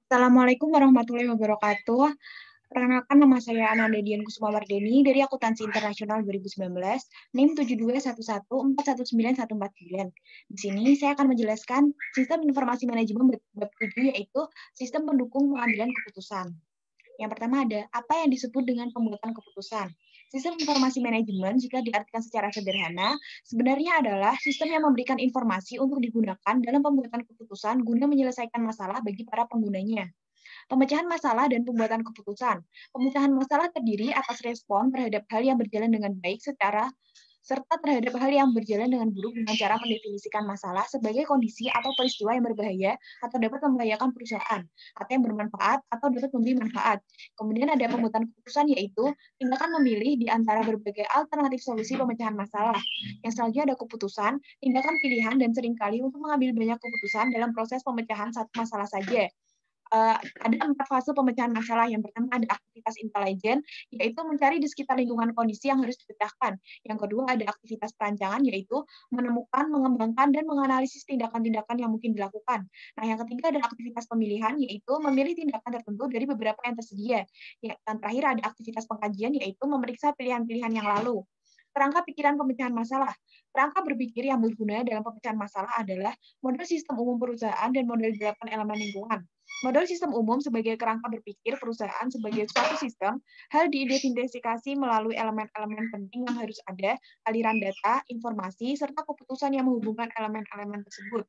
Assalamualaikum warahmatullahi wabarakatuh. Perkenalkan nama saya Ananda Dian Kusuma Wardeni dari Akuntansi Internasional 2019, NIM 7211419149. Di sini saya akan menjelaskan sistem informasi manajemen bab 7 yaitu sistem pendukung pengambilan keputusan. Yang pertama ada apa yang disebut dengan pembuatan keputusan. Sistem informasi manajemen jika diartikan secara sederhana, sebenarnya adalah sistem yang memberikan informasi untuk digunakan dalam pembuatan keputusan guna menyelesaikan masalah bagi para penggunanya. Pemecahan masalah dan pembuatan keputusan. Pemecahan masalah terdiri atas respon terhadap hal yang berjalan dengan baik serta terhadap hal yang berjalan dengan buruk dengan cara mendefinisikan masalah sebagai kondisi atau peristiwa yang berbahaya atau dapat membahayakan perusahaan, atau yang bermanfaat atau dapat memberi manfaat. Kemudian ada pembuatan keputusan yaitu tindakan memilih di antara berbagai alternatif solusi pemecahan masalah. Yang selanjutnya ada keputusan, tindakan pilihan dan seringkali untuk mengambil banyak keputusan dalam proses pemecahan satu masalah saja. Ada 4 fase pemecahan masalah. Yang pertama ada aktivitas intelijen, yaitu mencari di sekitar lingkungan kondisi yang harus dipecahkan. Yang kedua ada aktivitas perancangan, yaitu menemukan, mengembangkan, dan menganalisis tindakan-tindakan yang mungkin dilakukan. Nah, yang ketiga ada aktivitas pemilihan, yaitu memilih tindakan tertentu dari beberapa yang tersedia. Yang terakhir ada aktivitas pengkajian, yaitu memeriksa pilihan-pilihan yang lalu. Kerangka pikiran pemecahan masalah. Kerangka berpikir yang berguna dalam pemecahan masalah adalah model sistem umum perusahaan dan model 8 elemen lingkungan. Model sistem umum sebagai kerangka berpikir perusahaan sebagai suatu sistem, hal diidentifikasi melalui elemen-elemen penting yang harus ada, aliran data, informasi, serta keputusan yang menghubungkan elemen-elemen tersebut.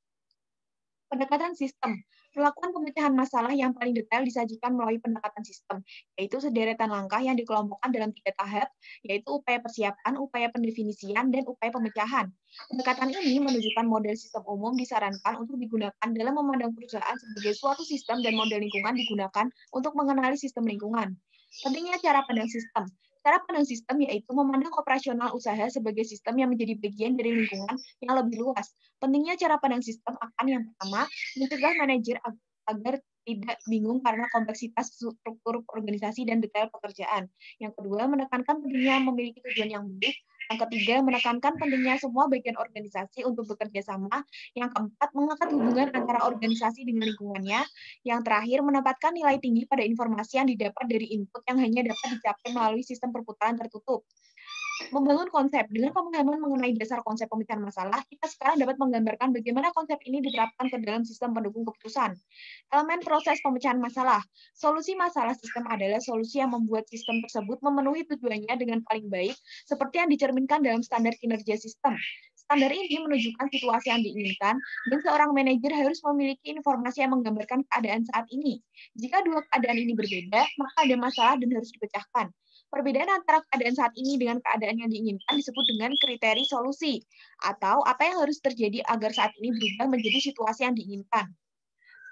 Pendekatan sistem. Melakukan pemecahan masalah yang paling detail disajikan melalui pendekatan sistem, yaitu sederetan langkah yang dikelompokkan dalam 3 tahap, yaitu upaya persiapan, upaya pendefinisian, dan upaya pemecahan. Pendekatan ini menunjukkan model sistem umum disarankan untuk digunakan dalam memandang perusahaan sebagai suatu sistem dan model lingkungan digunakan untuk mengenali sistem lingkungan. Pentingnya cara pandang sistem. Cara pandang sistem yaitu memandang operasional usaha sebagai sistem yang menjadi bagian dari lingkungan yang lebih luas. Pentingnya cara pandang sistem akan yang pertama, mencegah manajer agar tidak bingung karena kompleksitas struktur organisasi dan detail pekerjaan. Yang kedua, menekankan pentingnya memiliki tujuan yang baik. Yang ketiga, menekankan pentingnya semua bagian organisasi untuk bekerja sama. Yang keempat, mengangkat hubungan antara organisasi dengan lingkungannya. Yang terakhir, menempatkan nilai tinggi pada informasi yang didapat dari input yang hanya dapat dicapai melalui sistem perputaran tertutup. Membangun konsep. Dengan pemahaman mengenai dasar konsep pemecahan masalah, kita sekarang dapat menggambarkan bagaimana konsep ini diterapkan ke dalam sistem pendukung keputusan. Elemen proses pemecahan masalah. Solusi masalah sistem adalah solusi yang membuat sistem tersebut memenuhi tujuannya dengan paling baik, seperti yang dicerminkan dalam standar kinerja sistem. Standar ini menunjukkan situasi yang diinginkan, dan seorang manajer harus memiliki informasi yang menggambarkan keadaan saat ini. Jika dua keadaan ini berbeda, maka ada masalah dan harus dipecahkan. Perbedaan antara keadaan saat ini dengan keadaan yang diinginkan disebut dengan kriteria solusi, atau apa yang harus terjadi agar saat ini berubah menjadi situasi yang diinginkan.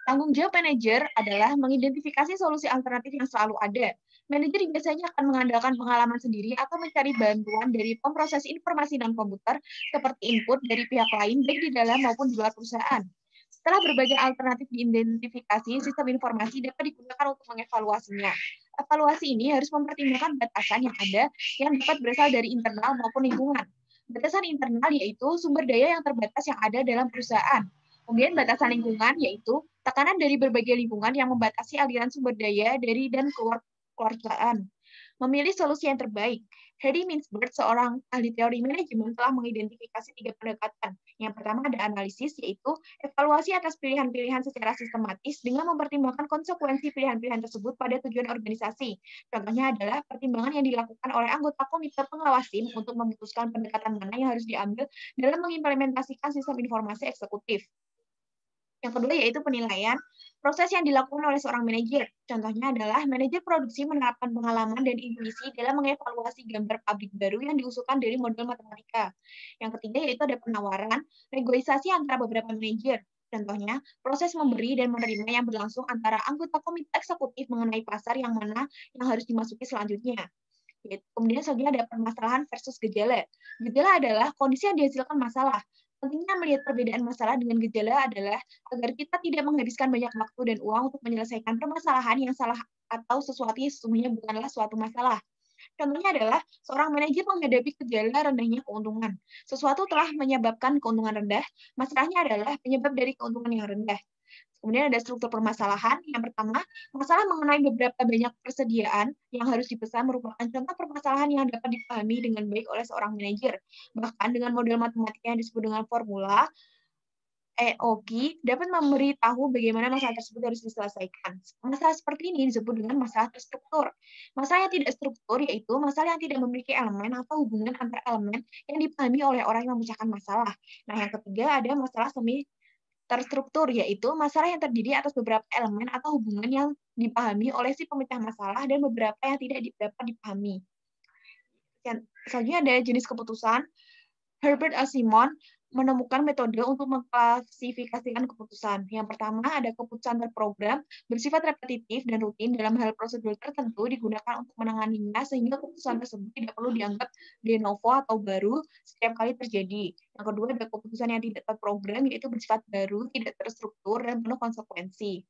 Tanggung jawab manajer adalah mengidentifikasi solusi alternatif yang selalu ada. Manajer biasanya akan mengandalkan pengalaman sendiri atau mencari bantuan dari pemproses informasi dan komputer seperti input dari pihak lain baik di dalam maupun di luar perusahaan. Setelah berbagai alternatif diidentifikasi, sistem informasi dapat digunakan untuk mengevaluasinya. Evaluasi ini harus mempertimbangkan batasan yang ada yang dapat berasal dari internal maupun lingkungan. Batasan internal yaitu sumber daya yang terbatas yang ada dalam perusahaan. Kemudian batasan lingkungan yaitu tekanan dari berbagai lingkungan yang membatasi aliran sumber daya dari dan keluar perusahaan. Memilih solusi yang terbaik. Harry Mintzberg, seorang ahli teori manajemen, telah mengidentifikasi 3 pendekatan. Yang pertama ada analisis, yaitu evaluasi atas pilihan-pilihan secara sistematis dengan mempertimbangkan konsekuensi pilihan-pilihan tersebut pada tujuan organisasi. Contohnya adalah pertimbangan yang dilakukan oleh anggota komite pengawas tim untuk memutuskan pendekatan mana yang harus diambil dalam mengimplementasikan sistem informasi eksekutif. Yang kedua yaitu penilaian, proses yang dilakukan oleh seorang manajer. Contohnya adalah manajer produksi menerapkan pengalaman dan intuisi dalam mengevaluasi gambar pabrik baru yang diusulkan dari model matematika. Yang ketiga yaitu ada penawaran, negosiasi antara beberapa manajer. Contohnya, proses memberi dan menerima yang berlangsung antara anggota komite eksekutif mengenai pasar yang mana yang harus dimasuki selanjutnya. Kemudian selanjutnya ada permasalahan versus gejala. Gejala adalah kondisi yang dihasilkan masalah. Pentingnya melihat perbedaan masalah dengan gejala adalah agar kita tidak menghabiskan banyak waktu dan uang untuk menyelesaikan permasalahan yang salah atau sesuatu yang sesungguhnya bukanlah suatu masalah. Contohnya adalah seorang manajer menghadapi gejala rendahnya keuntungan. Sesuatu telah menyebabkan keuntungan rendah, masalahnya adalah penyebab dari keuntungan yang rendah. Kemudian ada struktur permasalahan. Yang pertama, masalah mengenai beberapa banyak persediaan yang harus dipesan merupakan contoh permasalahan yang dapat dipahami dengan baik oleh seorang manajer. Bahkan dengan model matematika yang disebut dengan formula, EOQ dapat memberitahu bagaimana masalah tersebut harus diselesaikan. Masalah seperti ini disebut dengan masalah terstruktur. Masalah yang tidak struktur yaitu masalah yang tidak memiliki elemen atau hubungan antar elemen yang dipahami oleh orang yang memecahkan masalah. Nah, yang ketiga ada masalah semi terstruktur, yaitu masalah yang terdiri atas beberapa elemen atau hubungan yang dipahami oleh si pemecah masalah dan beberapa yang tidak dapat dipahami. Selanjutnya ada jenis keputusan. Herbert A. Simon menemukan metode untuk mengklasifikasikan keputusan. Yang pertama, ada keputusan terprogram, bersifat repetitif dan rutin dalam hal prosedur tertentu digunakan untuk menanganinya, sehingga keputusan tersebut tidak perlu dianggap de novo atau baru setiap kali terjadi. Yang kedua, ada keputusan yang tidak terprogram, yaitu bersifat baru, tidak terstruktur, dan penuh konsekuensi.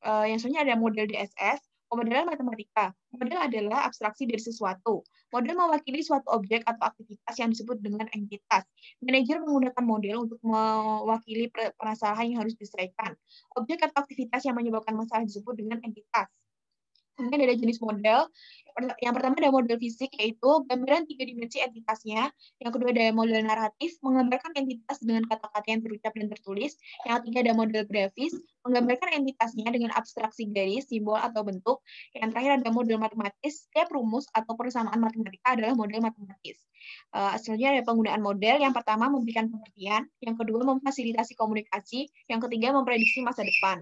Yang selanjutnya ada model DSS, pemodelan matematika. Model adalah abstraksi dari sesuatu. Model mewakili suatu objek atau aktivitas yang disebut dengan entitas. Manajer menggunakan model untuk mewakili permasalahan yang harus diselesaikan. Objek atau aktivitas yang menyebabkan masalah disebut dengan entitas. Kemudian ada jenis model. Yang pertama ada model fisik, yaitu gambaran 3 dimensi entitasnya. Yang kedua ada model naratif, menggambarkan entitas dengan kata-kata yang terucap dan tertulis. Yang ketiga ada model grafis, menggambarkan entitasnya dengan abstraksi garis, simbol, atau bentuk. Yang terakhir ada model matematis, setiap rumus atau persamaan matematika adalah model matematis. Selanjutnya ada penggunaan model. Yang pertama memberikan pengertian, yang kedua memfasilitasi komunikasi, yang ketiga memprediksi masa depan.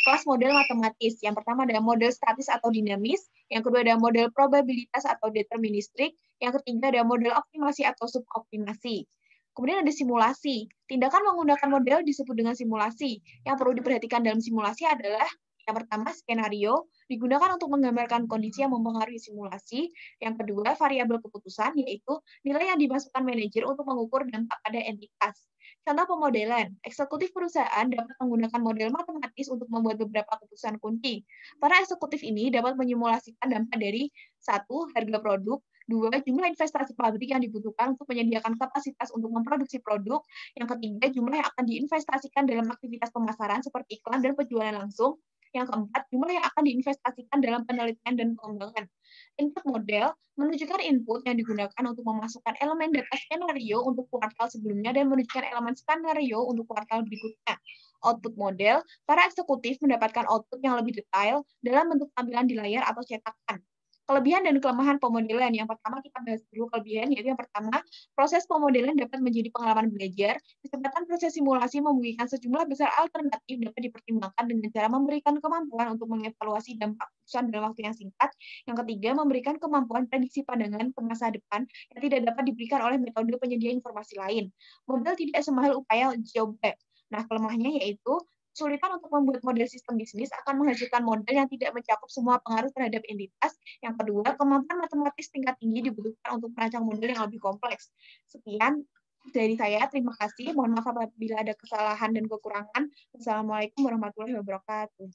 Kelas model matematis. Yang pertama ada model statis atau dinamis, yang kedua ada model probabilitas atau deterministik, yang ketiga ada model optimasi atau suboptimasi. Kemudian ada simulasi. Tindakan menggunakan model disebut dengan simulasi. Yang perlu diperhatikan dalam simulasi adalah yang pertama, skenario digunakan untuk menggambarkan kondisi yang mempengaruhi simulasi. Yang kedua, variabel keputusan, yaitu nilai yang dimasukkan manajer untuk mengukur dampak pada entitas. Contoh pemodelan, eksekutif perusahaan dapat menggunakan model matematis untuk membuat beberapa keputusan kunci. Para eksekutif ini dapat menyimulasikan dampak dari 1. Harga produk, 2. Jumlah investasi pabrik yang dibutuhkan untuk menyediakan kapasitas untuk memproduksi produk, yang ketiga, jumlah yang akan diinvestasikan dalam aktivitas pemasaran seperti iklan dan penjualan langsung, yang keempat, jumlah yang akan diinvestasikan dalam penelitian dan pengembangan. Input model menunjukkan input yang digunakan untuk memasukkan elemen data skenario untuk kuartal sebelumnya dan menunjukkan elemen skenario untuk kuartal berikutnya. Output model, para eksekutif mendapatkan output yang lebih detail dalam bentuk tampilan di layar atau cetakan. Kelebihan dan kelemahan pemodelan. Yang pertama kita bahas dulu kelebihan, yaitu yang pertama, proses pemodelan dapat menjadi pengalaman belajar. Kesempatan proses simulasi memungkinkan sejumlah besar alternatif dapat dipertimbangkan dengan cara memberikan kemampuan untuk mengevaluasi dampak keputusan dalam waktu yang singkat. Yang ketiga, memberikan kemampuan prediksi pandangan ke masa depan yang tidak dapat diberikan oleh metode penyedia informasi lain. Model tidak semahal upaya JOBAP. Nah, kelemahannya yaitu kesulitan untuk membuat model sistem bisnis akan menghasilkan model yang tidak mencakup semua pengaruh terhadap entitas. Yang kedua, kemampuan matematis tingkat tinggi dibutuhkan untuk merancang model yang lebih kompleks. Sekian dari saya, terima kasih. Mohon maaf apabila ada kesalahan dan kekurangan. Wassalamualaikum warahmatullahi wabarakatuh.